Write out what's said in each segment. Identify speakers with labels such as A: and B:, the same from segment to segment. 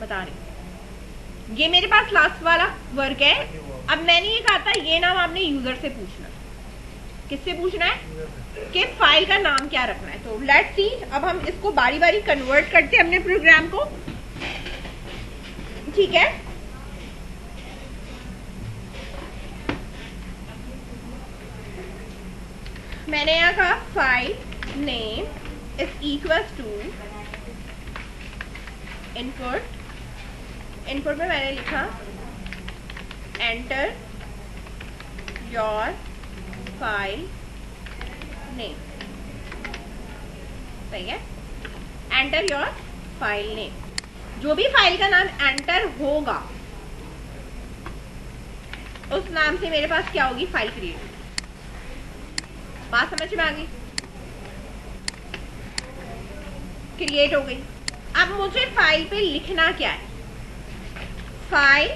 A: बता रही हूँ। ये मेरे पास लास्ट वाला वर्क है। अब मैंने ये कहा था ये नाम आपने यूजर से पूछना है। किससे पूछना है कि फाइल का नाम क्या रखना है। तो लेट्स सी, अब हम इसको बारी बारी कन्वर्ट करते हैं अपने प्रोग्राम को। ठीक है, मैंने यहाँ कहा file name is equals to input में मैंने लिखा एंटर योर फाइल नेम। सही है, एंटर योर फाइल नेम। जो भी फाइल का नाम एंटर होगा उस नाम से मेरे पास क्या होगी, फाइल क्रिएट होगी। बात समझ में आ गई? क्रिएट हो गई। अब मुझे फाइल पे लिखना क्या है, फाइल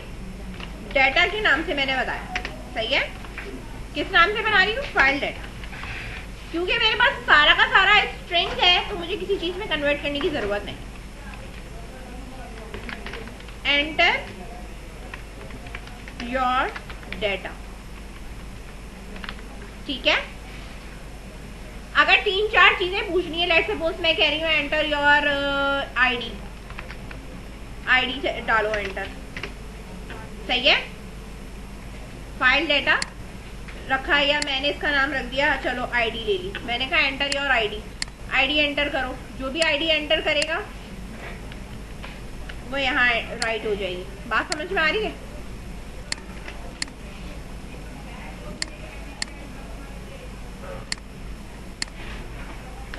A: डाटा के नाम से मैंने बताया। सही है, किस नाम से बना रही हूँ, फाइल डाटा। क्योंकि मेरे पास सारा का सारा स्ट्रिंग है तो मुझे किसी चीज में कन्वर्ट करने की जरूरत नहीं। Enter your data. ठीक है, अगर 3-4 चीजें पूछनी है, लेट्स सपोज मैं कह रही हूँ एंटर योर आईडी डालो एंटर। सही है, फाइल डाटा रखा या मैंने इसका नाम रख दिया, चलो आईडी ले ली। मैंने कहा एंटर योर आईडी एंटर करो। जो भी आईडी एंटर करेगा वो यहाँ राइट हो जाएगी। बात समझ में आ रही है?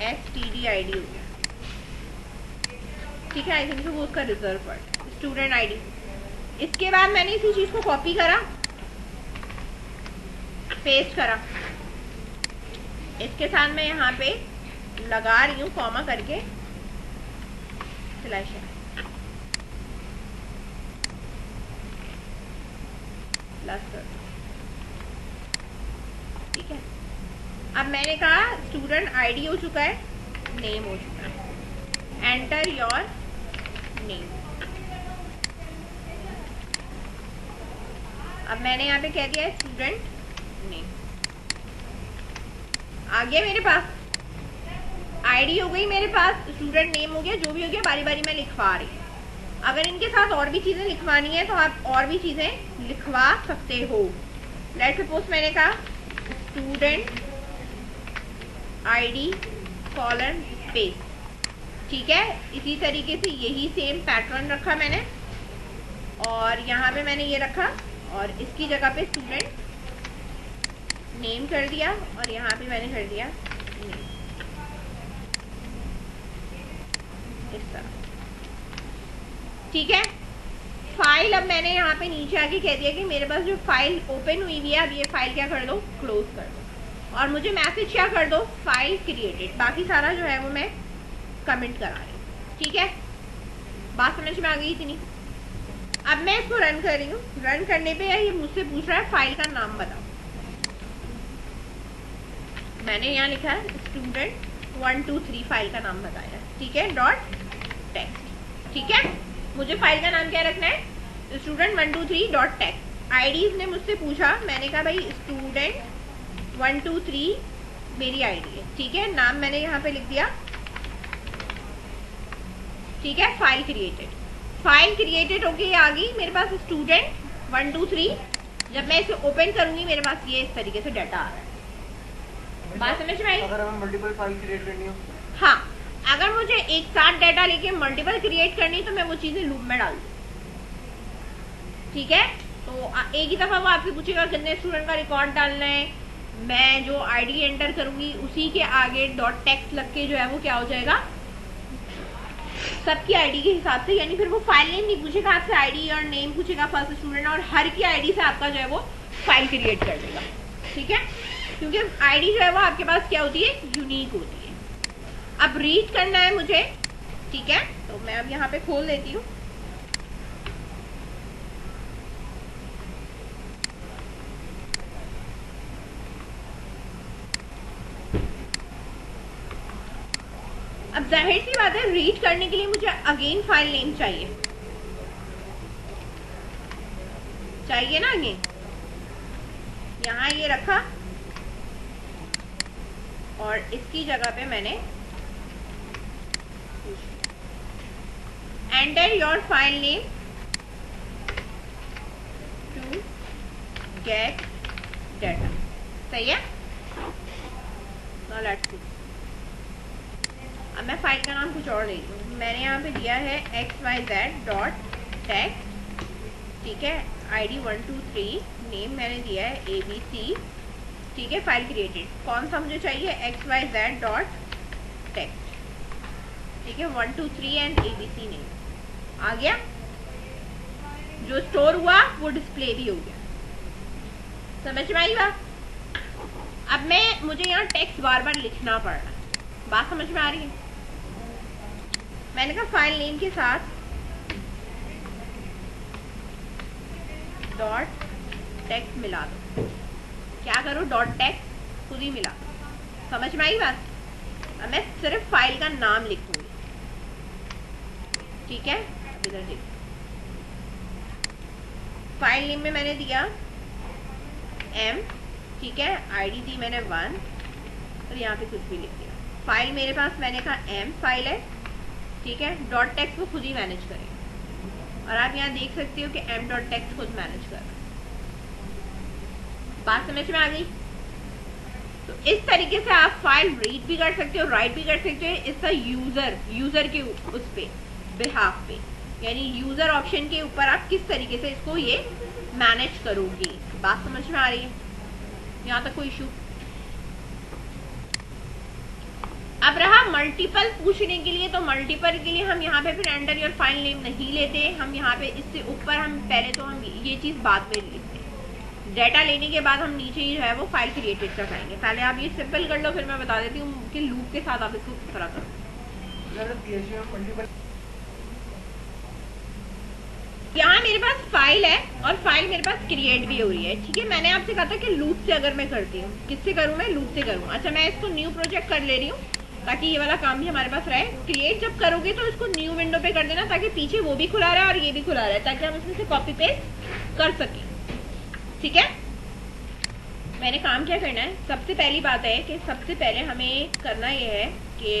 A: STD हो गया। ठीक है, आई थिंक वो उसका रिजर्व वर्ड स्टूडेंट आईडी। इसके बाद मैंने इसी चीज को कॉपी करा, पेस्ट करा। इसके साथ मैं यहाँ पे लगा रही हूँ कॉमा करके स्लैश। ठीक है, अब मैंने कहा स्टूडेंट आईडी हो चुका है, नेम हो चुका है। Enter your name. अब मैंने यहाँ पे कह दिया है स्टूडेंट नेम। आ गया मेरे पास, आईडी हो गई मेरे पास, स्टूडेंट नेम हो गया। जो भी हो गया बारी बारी मैं लिखवा रही हूँ। अगर इनके साथ और भी चीजें लिखवानी है तो आप और भी चीजें लिखवा सकते हो। लेट्स सपोज मैंने कहा स्टूडेंट आईडी कॉलन स्पेस। ठीक है, इसी तरीके से यही सेम पैटर्न रखा मैंने, और यहाँ पे मैंने ये रखा और इसकी जगह पे स्टूडेंट नेम कर दिया और यहाँ पे मैंने कर दिया नेम। इस तरह। ठीक है, फाइल अब मैंने यहाँ पे नीचे आके कह दिया कि मेरे पास जो फाइल ओपन हुई हुई है, अब ये फाइल क्या कर दो, क्लोज कर दो। और मुझे मैसेज क्या कर दो, फाइल क्रिएटेड। बाकी सारा जो है वो मैं कमेंट करा रही हूँ। ठीक है, बात समझ में आ गई इतनी? अब मैं इसको रन कर रही हूँ। रन करने पे ये मुझसे पूछ रहा है फाइल का नाम बताओ। मैंने यहाँ लिखा है स्टूडेंट 123 फाइल का नाम बताया। ठीक है, डॉट टेक्स्ट। ठीक है, मुझे फाइल का नाम क्या रखना है, स्टूडेंट 123 डॉट टेक्स्ट। आईडीज ने मुझसे पूछा, मैंने कहा भाई स्टूडेंट 123 मेरी आईडी है। ठीक है, नाम मैंने यहाँ पे लिख दिया। ठीक है, फाइल क्रिएटेड होके आ गई मेरे पास स्टूडेंट 123। जब मैं इसे ओपन करूंगी मेरे पास ये इस तरीके से डाटा आ रहा है। बात समझ में आई?
B: अगर हमें मल्टीपल फाइल क्रिएट करनी हो,
A: हाँ, अगर मुझे एक साथ डाटा लेके मल्टीपल क्रिएट करनी तो मैं वो चीजें लूप में डाल दूँ। ठीक है, तो एक ही दफा वो आपसे पूछेगा कितने स्टूडेंट का रिकॉर्ड डालना है। मैं जो आईडी एंटर करूंगी उसी के आगे डॉट टेक्स्ट लग के जो है वो क्या हो जाएगा, सबकी आईडी के हिसाब से। यानी फिर वो फाइल नेम नहीं पूछेगा आपसे, आईडी और नेम पूछेगा फर्स्ट स्टूडेंट, और हर की आईडी से आपका जो है वो फाइल क्रिएट कर देगा। ठीक है, क्योंकि आईडी जो है वो आपके पास क्या होती है, यूनिक होती है। अब रीड करना है मुझे। ठीक है, तो मैं अब यहाँ पे खोल देती हूँ। अब जाहिर सी बात है रीड करने के लिए मुझे अगेन फाइल नेम चाहिए। चाहिए ना आगे, यहाँ ये रखा और इसकी जगह पे मैंने enter your file name to get data. सही है। Now let's see. अब मैं फाइल का नाम कुछ और दे रही हूँ। मैंने यहाँ पे दिया है xyz.text, ठीक है, ID 123, नेम मैंने दिया है ABC, ठीक है, फाइल क्रिएटेड। कौन सा मुझे चाहिए? xyz.text, ठीक है, 123 एंड ABC नेम आ गया। जो स्टोर हुआ वो डिस्प्ले भी हो गया। समझ में आई बात? अब मुझे यहाँ टेक्स्ट बार बार लिखना पड़ रहा है। बात समझ में आ रही है? मैंने कहा फाइल नेम के साथ डॉट टेक्स्ट मिला दो। क्या करो? डॉट टेक्स्ट खुद ही मिला दो। समझ में आई बात? अब मैं सिर्फ फाइल का नाम लिखूंगी, ठीक है। अब इधर देखो, फाइल नेम में मैंने दिया M, ठीक है, आईडी दी मैंने 1 और यहाँ पे कुछ भी लिख दिया। फाइल मेरे पास मैंने कहा M फाइल है, ठीक है। डॉट टेक्स्ट वो खुद ही मैनेज करेगा और आप यहाँ देख सकते हो कि M डॉट टेक्स्ट खुद मैनेज कर रहा है। बात समझ में आ गई? तो इस तरीके से आप फाइल रीड भी कर सकते हो, राइट भी कर सकते हो। इसका यूजर के उस पे बिहाफ पे, यानी यूजर ऑप्शन के ऊपर आप किस तरीके से इसको ये मैनेज करोगे। बात समझ में आ रही है? यहाँ तक कोई इशू? अब रहा मल्टीपल पूछने के लिए, तो मल्टीपल के लिए हम यहाँ पे फिर एंटर योर फाइल नेम नहीं लेते। हम यहाँ पे इससे ऊपर हम पहले तो हम ये चीज बाद में लिखते हैं। डेटा लेने के बाद हम नीचे ही जो है वो फाइल क्रिएटेड का जाएंगे। पहले आप ये सिंपल कर लो, फिर मैं बता देती हूँ कि लूप के साथ आप इसको किस तरह करो। यहाँ मेरे पास फाइल है और फाइल मेरे पास क्रिएट भी हो रही है, ठीक है। मैंने आपसे कहा था कि लूप से अगर मैं करती हूँ, किससे करूँ? मैं लूप से करूँ। अच्छा, मैं इसको न्यू प्रोजेक्ट कर ले रही हूँ ताकि ये वाला काम भी हमारे पास रहे। क्रिएट जब करोगे तो इसको न्यू विंडो पे कर देना ताकि पीछे वो भी खुला रहे और ये भी खुला रहे, ताकि हम इसमें से कॉपी पेस्ट कर सकें, ठीक है। मैंने काम क्या करना है? सबसे पहली बात है कि सबसे पहले हमें करना ये है कि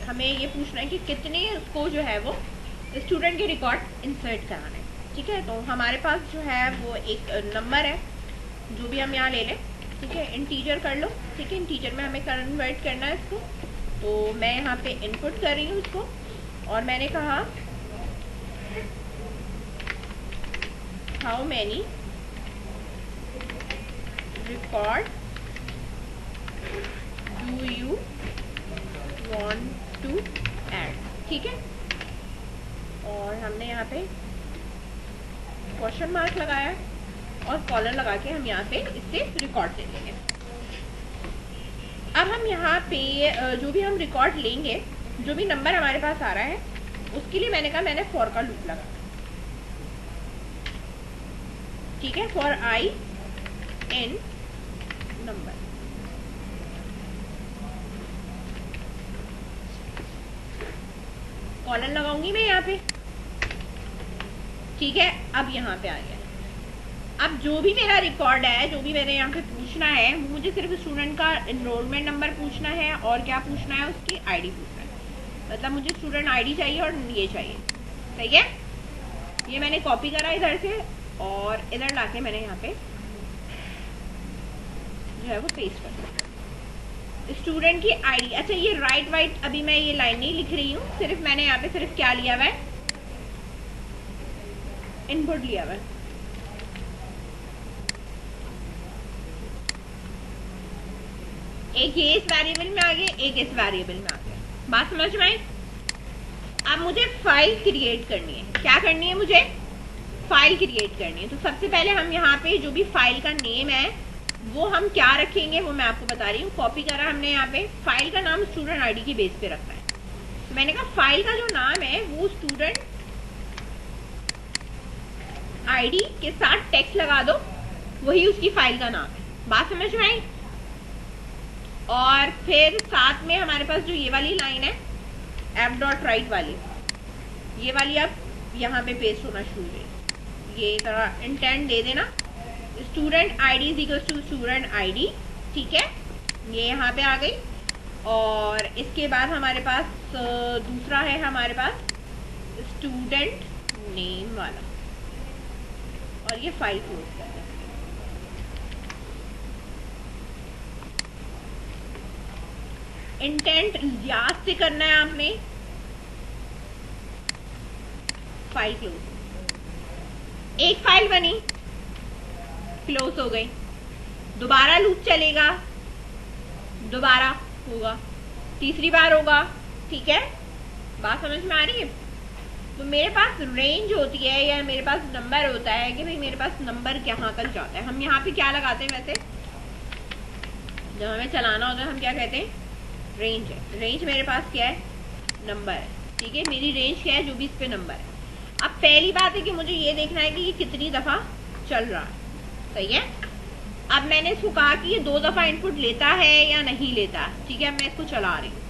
A: हमें ये पूछना है कि कितने उसको जो है वो स्टूडेंट के रिकॉर्ड इंसर्ट कराना है, ठीक है। तो हमारे पास जो है वो एक नंबर है, जो भी हम यहाँ ले लें, ठीक है। इंटीजर कर लो, ठीक है। इंटीजर में हमें कन्वर्ट करना है इसको, तो मैं यहाँ पे इनपुट कर रही हूँ इसको और मैंने कहा how many record do you want to add, ठीक है। और हमने यहाँ पे क्वेश्चन मार्क लगाया और कॉलर लगा के हम यहाँ पे इससे रिकॉर्ड ले लेंगे। अब हम यहाँ पे जो भी हम रिकॉर्ड लेंगे, जो भी नंबर हमारे पास आ रहा है, उसके लिए मैंने कहा मैंने फॉर का लूप लगा, ठीक है। For I in number, colon लगाऊंगी मैं यहाँ पे, ठीक है। अब यहाँ पे आ गया। अब जो भी मेरा रिकॉर्ड है, जो भी मैंने यहाँ पे पूछना है, मुझे सिर्फ स्टूडेंट का एनरोलमेंट नंबर पूछना है और क्या पूछना है? उसकी आईडी पूछना है। मतलब मुझे स्टूडेंट आईडी चाहिए और ये चाहिए, सही है। ये मैंने कॉपी करा इधर से और इधर लाके मैंने यहाँ पे जो है वो पेस्ट कर दिया। स्टूडेंट की आईडी। अच्छा, ये राइट वाइट अभी मैं ये लाइन नहीं लिख रही हूँ, सिर्फ मैंने यहाँ पे सिर्फ क्या लिया हुआ है? इनपुट लिया हुआ है। एक ये इस वेरिएबल में आ गया, एक इस वेरिएबल में आ गया। बात समझ में आई? अब मुझे फाइल क्रिएट करनी है। क्या करनी है? मुझे फाइल क्रिएट करनी है। तो सबसे पहले हम यहाँ पे जो भी फाइल का नेम है वो हम क्या रखेंगे वो मैं आपको बता रही हूँ। कॉपी करा हमने यहाँ पे। फाइल का नाम स्टूडेंट आईडी की बेस पे रखना है। तो मैंने कहा फाइल का जो नाम है वो स्टूडेंट आईडी के साथ टेक्स्ट लगा दो, वही उसकी फाइल का नाम है। बात समझ में आई? और फिर साथ में हमारे पास जो ये वाली लाइन है f.write वाली, ये वाली अब यहाँ पे पेस्ट होना शुरू है। ये थोड़ा इंटेंट दे देना student ID is equal to student ID, ठीक है, ये यहाँ पे आ गई। और इसके बाद हमारे पास दूसरा है हमारे पास स्टूडेंट नेम वाला, और ये फाइल क्लोज कर दें। इंटेंट याद से करना है आपने, फाइल क्लोज। एक फाइल बनी, क्लोज हो गई, दोबारा लूप चलेगा, दोबारा होगा, तीसरी बार होगा, ठीक है, बात समझ में आ रही है। तो मेरे पास रेंज होती है या मेरे पास नंबर होता है कि भाई मेरे पास नंबर कहाँ तक जाता है। हम यहाँ पे क्या लगाते हैं वैसे, जब हमें चलाना होता है हम क्या कहते हैं, रेंज है। रेंज मेरे पास क्या है, नंबर है, ठीक है, मेरी रेंज क्या है, जो भी इस पे नंबर है। अब पहली बात है कि मुझे ये देखना है कि ये कितनी दफा चल रहा है, सही है। अब मैंने इसको कहा कि ये 2 दफा इनपुट लेता है या नहीं लेता, ठीक है। अब मैं इसको चला रही हूँ,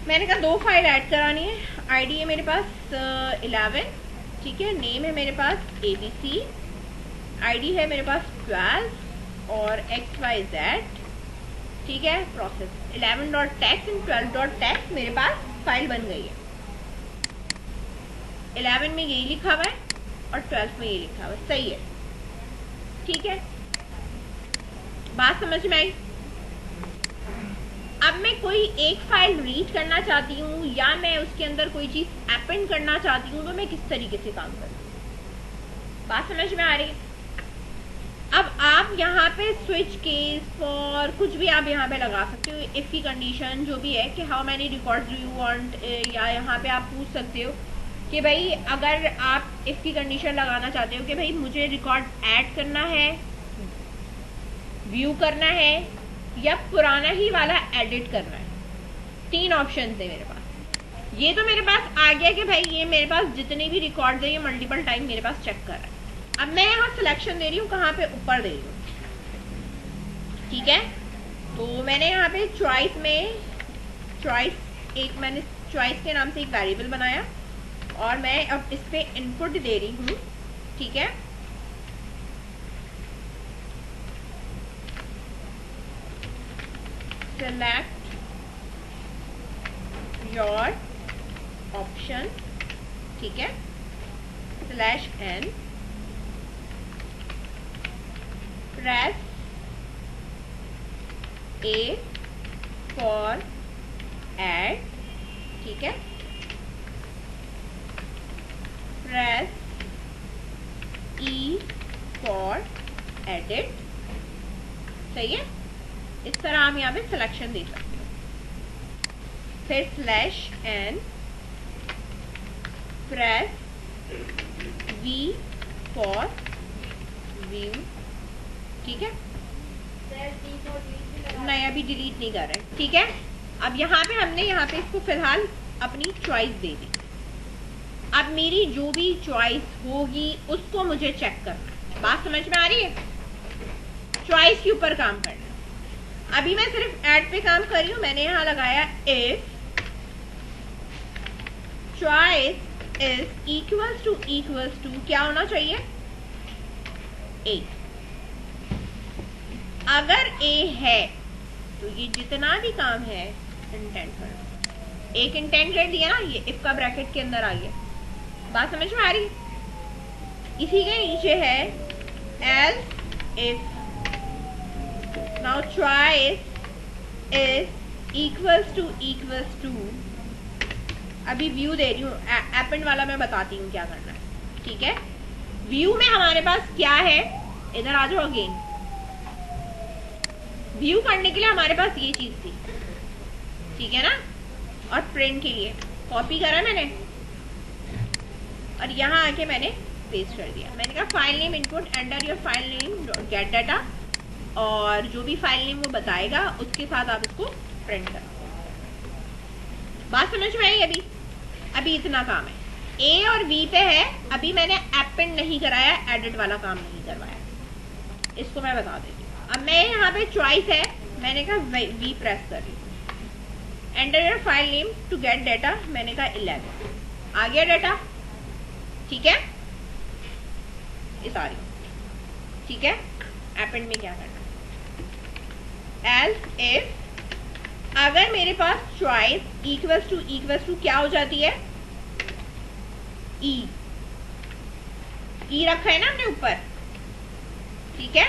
A: मैंने कहा 2 फाइल ऐड करानी है। आईडी है मेरे पास 11, ठीक है, नेम है मेरे पास ABC, आईडी है मेरे पास 12 और XYZ, ठीक है। प्रोसेस 11.text एंड 12.text मेरे पास फाइल बन गई है। 11 में यही लिखा हुआ है और 12 में ये लिखा हुआ है, सही है, ठीक है, बात समझ में आई। अब मैं कोई एक फाइल रीड करना चाहती हूँ या मैं उसके अंदर कोई चीज अपेंड करना चाहती हूँ, तो मैं किस तरीके से काम करूँ, बात समझ में आ रही है। अब आप यहाँ पे स्विच केस फॉर कुछ भी आप यहाँ पे लगा सकते हो, इफ की कंडीशन जो भी है कि how many records do you want, या यहाँ पे आप पूछ सकते हो कि भाई अगर आप इफ की कंडीशन लगाना चाहते हो कि भाई मुझे रिकॉर्ड ऐड करना है, व्यू करना है या पुराना ही वाला एडिट करना है, 3 ऑप्शन है मेरे पास। ये तो मेरे पास आ गया कि भाई ये मेरे पास जितने भी रिकॉर्ड्स है ये मल्टीपल टाइम मेरे पास चेक कर रहा है। अब मैं यहाँ सिलेक्शन दे रही हूँ, कहाँ पे, ऊपर दे रही हूँ, ठीक है। तो मैंने यहाँ पे चॉइस में मैंने चॉइस के नाम से एक वेरिएबल बनाया और मैं अब इस पे इनपुट दे रही हूँ, ठीक है। सेलेक्ट योर ऑप्शन, ठीक है, /n, press A for add, ठीक है, press E for edit, सही है। इस तरह हम यहाँ पे सिलेक्शन दे सकते हो। फिर /n, press V for view, ठीक है, नहीं अभी डिलीट नहीं कर रहे, ठीक है। अब यहाँ पे हमने यहाँ पे इसको फिलहाल अपनी चॉइस दे दी। अब मेरी जो भी चॉइस होगी उसको मुझे चेक करना है, बात समझ में आ रही है, चॉइस के ऊपर काम करना है। अभी मैं सिर्फ ऐड पे काम कर रही हूँ, मैंने यहाँ लगाया if choice is equals to क्या होना चाहिए, A। अगर A है तो ये जितना भी काम है इंटेंट कर, एक इंटेंट कर दिया ना, ये इफ का ब्रैकेट के अंदर आ गया, बात समझ में आ रही। इसी के नीचे है else if now choice is equals to अभी व्यू दे रही हूँ, एपेंड वाला मैं बताती हूँ क्या करना है, ठीक है। व्यू में हमारे पास क्या है, इधर आ जाओ अगेन। व्यू करने के लिए हमारे पास ये चीज थी, ठीक है ना, और प्रिंट के लिए कॉपी करा मैंने और यहाँ आके मैंने पेस्ट कर दिया। मैंने कहा file name input, enter your file name gate data, और जो भी फाइल नेम वो बताएगा उसके साथ आप इसको प्रिंट करो। बात समझ में आई। अभी इतना काम है, ए और बी पे है। अभी मैंने अपेंड नहीं कराया, एडिट वाला काम नहीं करवाया, इसको मैं बता देती हूँ। अब मैं यहाँ पे चॉइस है, मैंने कहा वी प्रेस कर रही हूँ। Enter your file name to get data, मैंने कहा 11, आ गया डाटा, ठीक है। ये सारी ठीक है, अपेंड में क्या करना है, एल्स इफ अगर मेरे पास चॉइस इक्वल्स टू क्या हो जाती है, ई रखा है ना हमने ऊपर, ठीक है।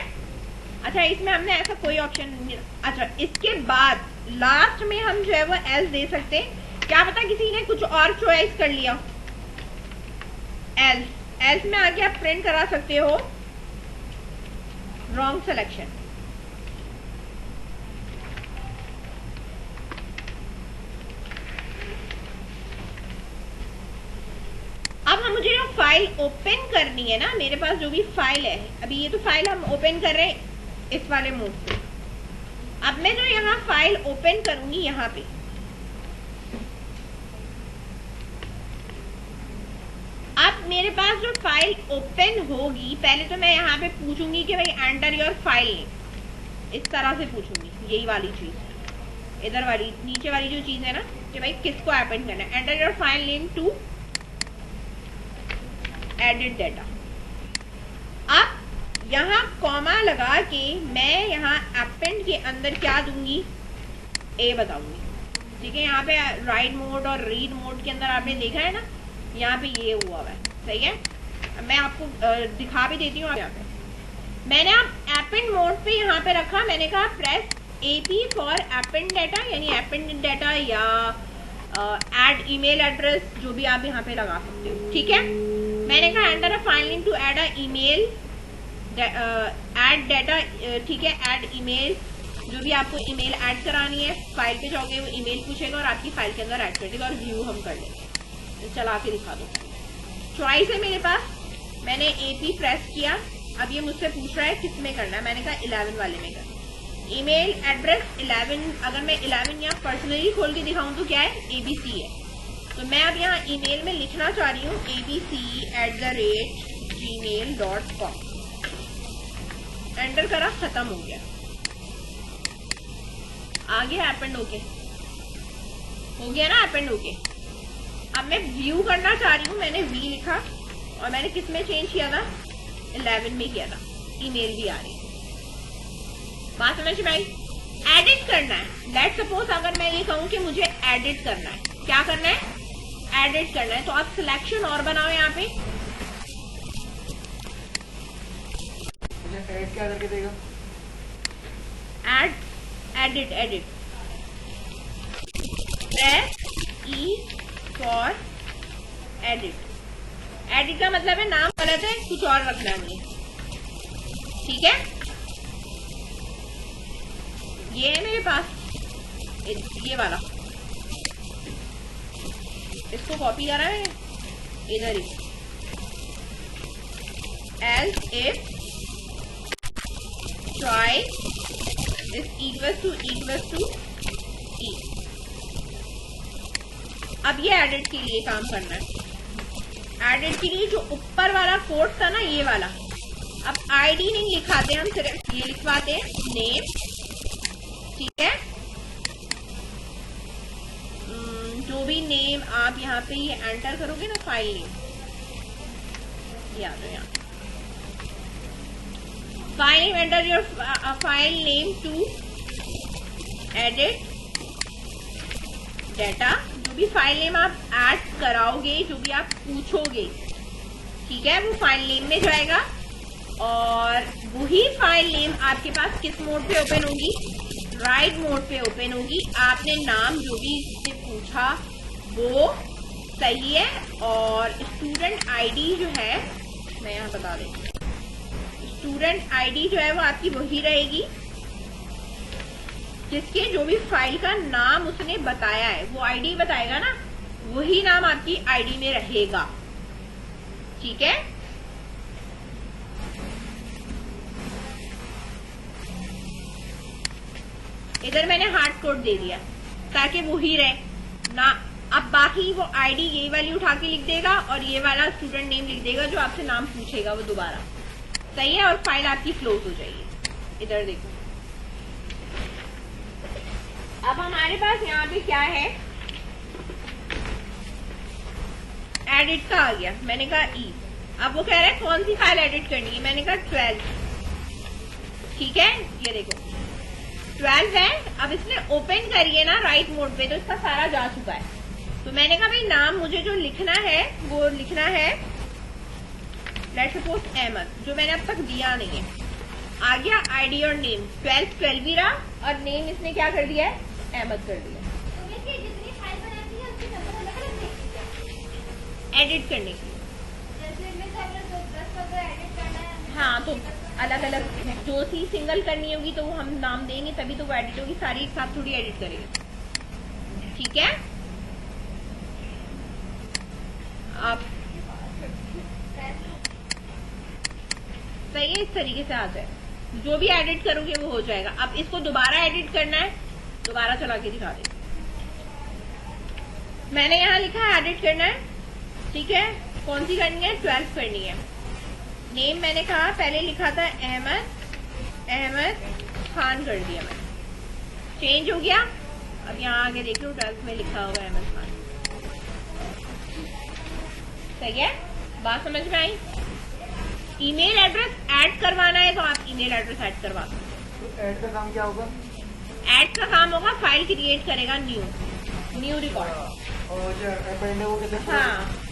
A: अच्छा इसमें हमने ऐसा कोई ऑप्शन नहीं, अच्छा इसके बाद लास्ट में हम जो है वो एल्स दे सकते हैं, क्या पता किसी ने कुछ और चॉइस कर लिया, एल्स में आके आप प्रिंट करा सकते हो रॉन्ग सिलेक्शन। अब हम मुझे जो फाइल ओपन करनी है ना, मेरे पास जो भी फाइल है, अभी ये तो फाइल हम ओपन कर रहे हैं इस वाले मोड से। अब मैं जो यहाँ फाइल ओपन करूंगी यहाँ पे, अब मेरे पास जो फाइल ओपन होगी, पहले तो मैं यहाँ पे पूछूंगी कि भाई एंटर योर फाइल नेम, इस तरह से पूछूंगी, यही वाली चीज इधर वाली नीचे वाली जो चीज है ना कि भाई किसको अपेंड करना है, enter your file name to edit data. अब यहाँ कॉमा लगा के मैं यहाँ अपेंड के अंदर क्या दूंगी, ए बताऊंगी, ठीक है। यहाँ पे राइट मोड और रीड मोड के अंदर आपने देखा है ना, यहाँ पे ये हुआ है, सही है। अब मैं आपको दिखा भी देती हूँ। यहाँ पे मैंने अब अपेंड मोड पे यहाँ पे रखा, मैंने कहा press AP for append data, यानी अपेंड डाटा या एड ईमेल एड्रेस, जो भी आप यहाँ पे लगा सकते हो, ठीक है। मैंने कहा enter a file name to add a email, add data, ठीक है, ऐड ईमेल, जो भी आपको ईमेल ऐड करानी है, फाइल पे जाओगे वो ईमेल पूछेगा और आपकी फाइल के अंदर ऐड कर देगा, और व्यू हम कर लेंगे। चला के दिखा दो, चॉइस है मेरे पास, मैंने AP प्रेस किया, अब ये मुझसे पूछ रहा है किस में करना है, मैंने कहा 11 वाले में करना। ईमेल एड्रेस 11, अगर मैं 11 यहाँ पर्सनली खोल के दिखाऊं तो क्या है, ABC है। तो मैं अब यहाँ ईमेल में लिखना चाह रही हूँ abc@gmail.com, एंटर करा, खत्म हो गया, आगे अपेंड होके हो गया ना, अपेंड होके। अब मैं व्यू करना चाह रही हूँ, मैंने V लिखा और मैंने किस में चेंज किया था, 11 में किया था, ईमेल भी आ रही है, बात समझ में आई। एडिट करना है, लेट्स सपोज अगर मैं ये कहूँ कि मुझे एडिट करना है, क्या करना है, एडिट करना है, तो आप सिलेक्शन और बनाओ यहाँ पे,
B: ऐड क्या करके देगा,
A: add edit press E for edit का मतलब है नाम गलत है, कुछ और रखना नहीं, ठीक है। ये है मेरे पास ये वाला, इसको कॉपी करा है इधर ही, else if choice is equals to E. अब ये एडिट के लिए काम करना है, एडिट के लिए जो ऊपर वाला कोड था ना, ये वाला, अब आईडी नहीं लिखाते हम, सिर्फ ये लिखवाते हैं नेम, ठीक है। जो भी नेम आप यहाँ पे ये एंटर करोगे ना, फाइल नेम, याद हो यहाँ file name, enter your file name to edit data, जो भी फाइल नेम आप ऐड कराओगे, जो भी आप पूछोगे, ठीक है, वो फाइल नेम में जाएगा, और वही फाइल नेम आपके पास किस मोड पे ओपन होगी, राइट मोड पे ओपन होगी। आपने नाम जो भी इससे पूछा वो सही है, और स्टूडेंट आईडी जो है, मैं यहाँ बता देती हूँ, स्टूडेंट आईडी जो है वो आपकी वही रहेगी जिसके जो भी फाइल का नाम उसने बताया है, वो आईडी बताएगा ना, वही नाम आपकी आईडी में रहेगा, ठीक है। इधर मैंने हार्ड कोड दे दिया ताकि वो ही रहे ना। अब बाकी वो आईडी ये वाली उठा के लिख देगा और ये वाला स्टूडेंट नेम लिख देगा जो आपसे नाम पूछेगा वो दोबारा, सही है, और फाइल आपकी क्लोज हो जाएगी। इधर देखो, अब हमारे पास यहाँ पे क्या है, एडिट का आ गया, मैंने कहा ई। अब वो कह रहा है कौन सी फाइल एडिट करनी है, मैंने कहा 12, ठीक है, ये देखो 12 है। अब इसने ओपन करिए ना राइट मोड पे, तो इसका सारा जा चुका है। तो मैंने कहा भाई नाम मुझे जो लिखना है वो लिखना है लेट्स सपोज अहमद, जो मैंने अब तक दिया नहीं है। आ गया आईडी और नेम, 12 ही रहा, और नेम इसने क्या कर दिया है, अहमद कर दिया।
C: जितनी फाइल बनाती है उसके नंबर अलग अलग देखते हैं।
A: एडिट करने के लिए,
C: जैसे इनमें से अगर 10 का अगर एडिट करना है,
A: हाँ तो अलग अलग जो सी सिंगल करनी होगी तो वो हम नाम देंगे, तभी तो वो एडिट होगी, सारी एक साथ थोड़ी एडिट करेंगे। ठीक है, आप सही है, इस तरीके से आ जाए, जो भी एडिट करोगे वो हो जाएगा। अब इसको दोबारा एडिट करना है, दोबारा चला के दिखा दे। मैंने यहाँ लिखा है एडिट करना है, ठीक है, कौन सी करनी है, 12 करनी है। नेम मैंने कहा पहले लिखा था अहमद खान कर दिया मैंने, चेंज हो गया। अब यहाँ आगे देख लो 12 में लिखा होगा अहमद खान। सही है, बात समझ में आई। ईमेल एड्रेस ऐड करवाना है तो आप ईमेल एड्रेस ऐड करवा दो।
B: तो ऐड का काम क्या होगा?
A: ऐड का काम होगा फाइल क्रिएट करेगा, न्यू रिकॉर्ड।
B: और जो append है वो कैसे?
A: हाँ